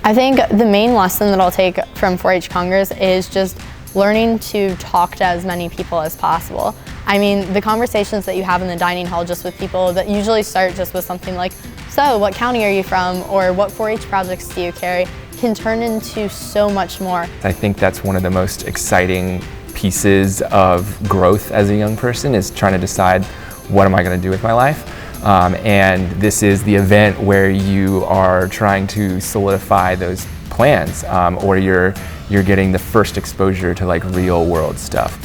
I think the main lesson that I'll take from 4-H Congress is just learning to talk to as many people as possible. I mean, the conversations that you have in the dining hall just with people that usually start just with something like, so what county are you from, or what 4-H projects do you carry, can turn into so much more. I think that's one of the most exciting pieces of growth as a young person, is trying to decide, what am I going to do with my life? And this is the event where you are trying to solidify those plans, or you're getting the first exposure to like real world stuff.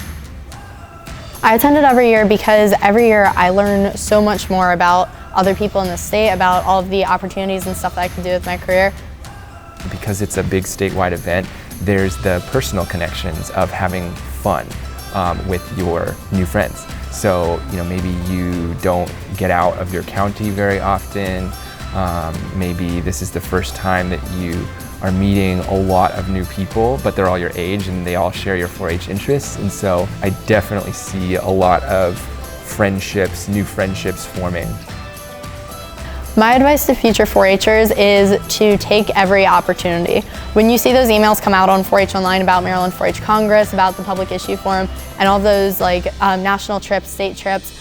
I attend it every year because every year I learn so much more about other people in the state, about all of the opportunities and stuff that I can do with my career. Because it's a big statewide event, there's the personal connections of having fun with your new friends. So, maybe you don't get out of your county very often. Maybe this is the first time that you are meeting a lot of new people, but they're all your age and they all share your 4-H interests. And so I definitely see a lot of friendships, new friendships forming. My advice to future 4-Hers is to take every opportunity. When you see those emails come out on 4-H Online about Maryland 4-H Congress, about the Public Issue Forum, and all those national trips, state trips,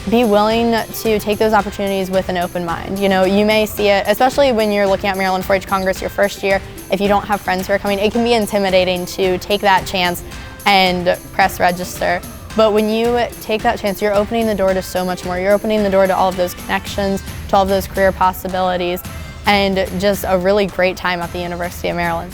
be willing to take those opportunities with an open mind. You may see it, especially when you're looking at Maryland 4-H Congress your first year, if you don't have friends who are coming, it can be intimidating to take that chance and press register. But when you take that chance, you're opening the door to so much more. You're opening the door to all of those connections, to all of those career possibilities, and just a really great time at the University of Maryland.